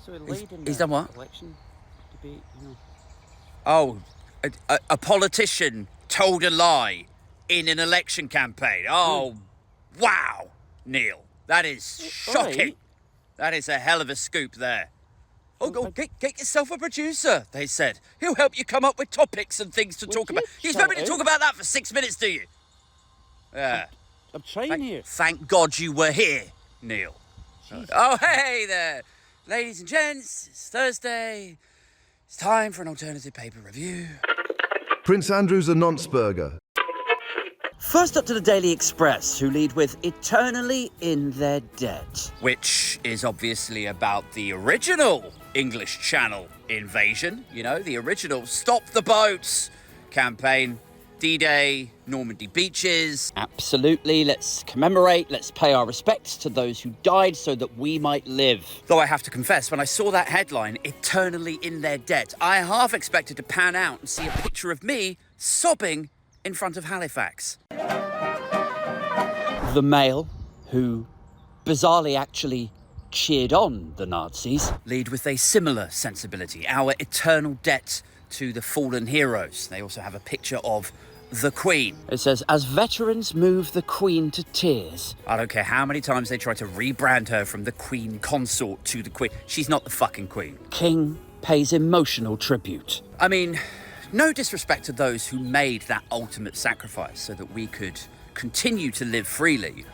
So he lied in He's the done what? election debate, you know. Oh, a politician told a lie in an election campaign. Oh, wow, Neil. That is shocking. Right. That is a hell of a scoop there. Oh, go get yourself a producer, they said. He'll help you come up with topics and things to talk about. You expect me to talk about that for 6 minutes, do you? Yeah. I'm trying here. Thank God you were here, Neil. Jesus. Oh, hey there. Ladies and gents, it's Thursday. It's time for an alternative paper review. Prince Andrew's a nonce-burger. First up to the Daily Express, who lead with eternally in their debt. Which is obviously about the original English Channel invasion. You know, the original Stop the Boats campaign. D-Day, Normandy beaches. Absolutely, let's commemorate, let's pay our respects to those who died so that we might live. Though I have to confess, when I saw that headline, eternally in their debt, I half expected to pan out and see a picture of me sobbing in front of Halifax. The Mail, who bizarrely actually cheered on the Nazis, lead with a similar sensibility, our eternal debt to the fallen heroes. They also have a picture of the Queen. It says, as veterans move the Queen to tears. I don't care how many times they try to rebrand her from the Queen consort to the Queen. She's not the fucking Queen. King pays emotional tribute. I mean, no disrespect to those who made that ultimate sacrifice so that we could continue to live freely.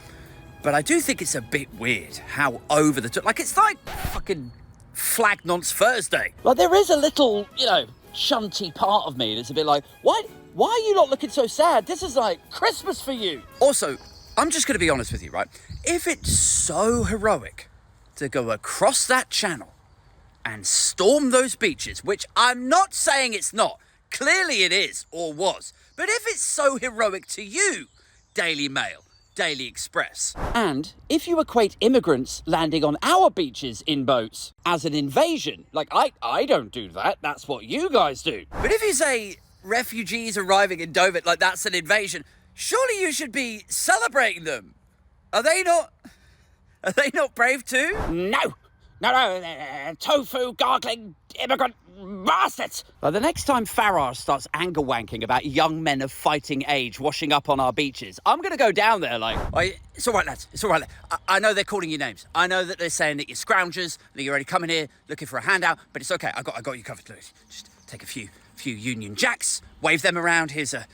But I do think it's a bit weird how over the top. Like, it's like fucking Flag Nonce Thursday. Well, there is a little, shunty part of me that's a bit like, why are you not looking so sad? This is like Christmas for you. Also, I'm just going to be honest with you, right? If it's so heroic to go across that channel and storm those beaches, which I'm not saying it's not, clearly it is or was, but if it's so heroic to you, Daily Mail, Daily Express. And if you equate immigrants landing on our beaches in boats as an invasion, like I don't do that, that's what you guys do. But if you say refugees arriving in Dover, like that's an invasion, surely you should be celebrating them. Are they not brave too? No, tofu gargling immigrant bastards. Well, the next time Farage starts anger wanking about young men of fighting age washing up on our beaches, I'm going to go down there like... It's all right, lads. It's all right. I know they're calling you names. I know that they're saying that you're scroungers, that you're already coming here looking for a handout, but it's okay. I got you covered. Look, just take a few Union Jacks, wave them around. Here's a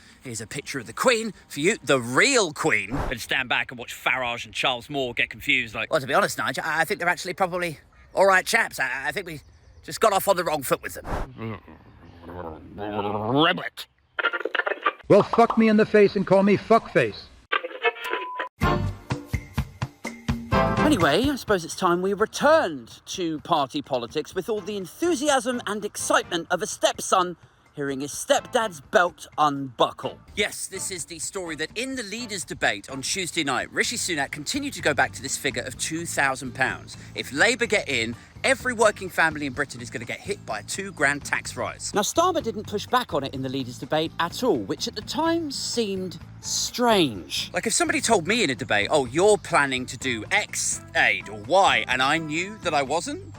picture of the Queen for you, the real Queen. And stand back and watch Farage and Charles Moore get confused. Like, well, to be honest, Nigel, I think they're actually probably all right chaps. I think we just got off on the wrong foot with them. Ribbit. Well, fuck me in the face and call me fuckface. Anyway, I suppose it's time we returned to party politics with all the enthusiasm and excitement of a stepson hearing his stepdad's belt unbuckle. Yes, this is the story that in the leaders' debate on Tuesday night, Rishi Sunak continued to go back to this figure of £2,000. If Labour get in, every working family in Britain is going to get hit by a £2,000 tax rise. Now, Starmer didn't push back on it in the leaders' debate at all, which at the time seemed strange. Like if somebody told me in a debate, oh, you're planning to do X aid or Y, and I knew that I wasn't,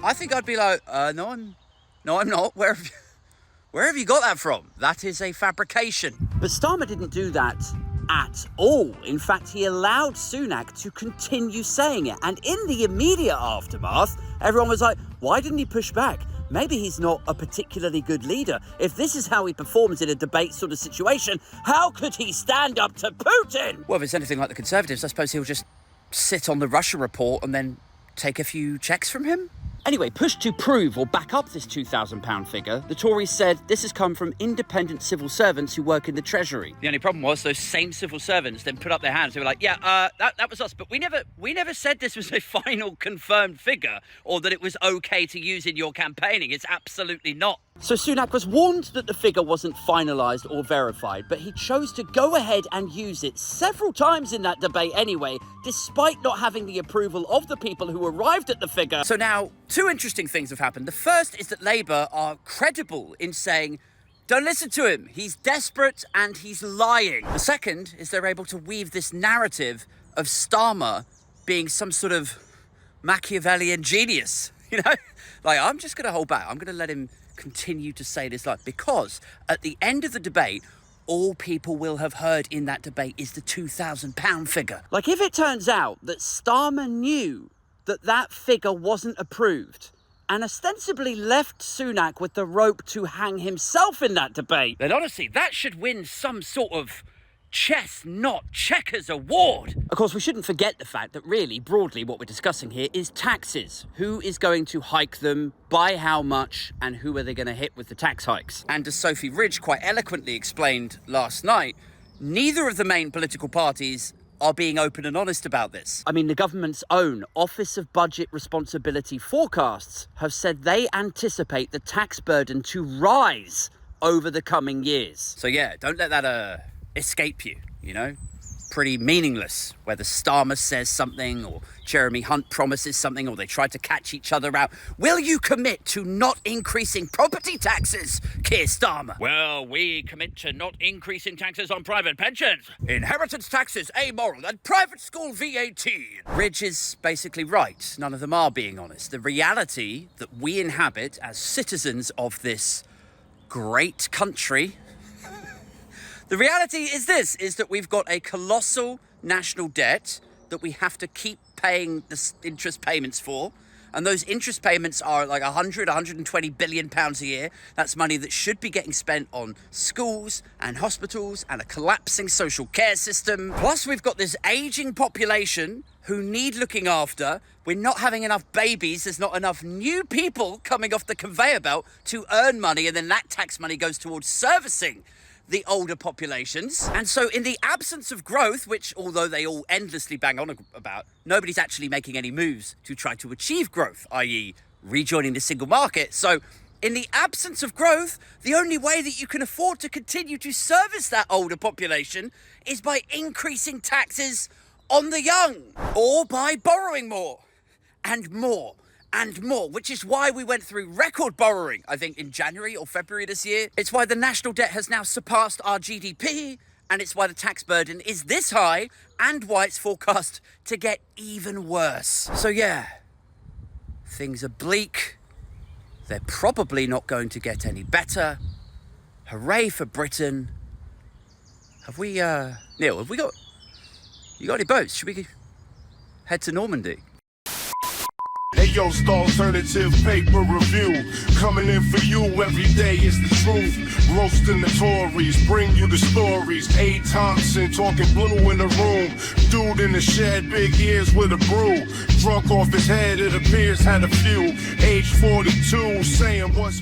I think I'd be like, no, I'm not. Where have you got that from? That is a fabrication. But Starmer didn't do that at all. In fact, he allowed Sunak to continue saying it. And in the immediate aftermath, everyone was like, why didn't he push back? Maybe he's not a particularly good leader. If this is how he performs in a debate sort of situation, how could he stand up to Putin? Well, if it's anything like the Conservatives, I suppose he'll just sit on the Russia report and then take a few checks from him. Anyway, pushed to prove or back up this £2,000 figure, the Tories said this has come from independent civil servants who work in the Treasury. The only problem was those same civil servants then put up their hands. They were like, yeah, that was us, but we never said this was a final confirmed figure or that it was okay to use in your campaigning. It's absolutely not. So Sunak was warned that the figure wasn't finalised or verified, but he chose to go ahead and use it several times in that debate anyway, despite not having the approval of the people who arrived at the figure. So now, two interesting things have happened. The first is that Labour are credible in saying, don't listen to him, he's desperate and he's lying. The second is they're able to weave this narrative of Starmer being some sort of Machiavellian genius, you know? Like, I'm just going to hold back. I'm going to let him continue to say this lie, because at the end of the debate, all people will have heard in that debate is the £2,000 figure. Like, if it turns out that Starmer knew that that figure wasn't approved and ostensibly left Sunak with the rope to hang himself in that debate, Then honestly, that should win some sort of chess, not checkers award. of course, we shouldn't forget the fact that really, broadly, what we're discussing here is taxes. Who is going to hike them, by how much, and who are they going to hit with the tax hikes? And as Sophie Ridge quite eloquently explained last night, neither of the main political parties are being open and honest about this. I mean, the government's own Office of Budget Responsibility forecasts have said they anticipate the tax burden to rise over the coming years. So yeah, don't let that escape you, you know? Pretty meaningless whether Starmer says something or Jeremy Hunt promises something or they try to catch each other out. Will you commit to not increasing property taxes, Keir Starmer? Well, we commit to not increasing taxes on private pensions, inheritance taxes amoral, and private school VAT. Ridge is basically right. None of them are being honest. The reality that we inhabit as citizens of this great country, the reality is this, is that we've got a colossal national debt that we have to keep paying the interest payments for. And those interest payments are like 120 billion pounds a year. That's money that should be getting spent on schools and hospitals and a collapsing social care system. Plus, we've got this aging population who need looking after. We're not having enough babies. There's not enough new people coming off the conveyor belt to earn money. And then that tax money goes towards servicing the older populations. And so in the absence of growth, which although they all endlessly bang on about, nobody's actually making any moves to try to achieve growth, i.e. rejoining the single market. So in the absence of growth, the only way that you can afford to continue to service that older population is by increasing taxes on the young, or by borrowing more and more and more, which is why we went through record borrowing, I think, in January or February this year. It's why the national debt has now surpassed our GDP, and it's why the tax burden is this high, and why it's forecast to get even worse. So yeah, things are bleak. They're probably not going to get any better. Hooray for Britain. Have we, Neil, have we got, you got any boats? Should we head to Normandy? Hey yo, it's the alternative paper review. Coming in for you every day is the truth. Roasting the Tories, bring you the stories. A. Thompson talking blue in the room. Dude in the shed, big ears with a brew. Drunk off his head, it appears had a few. Age 42, saying what's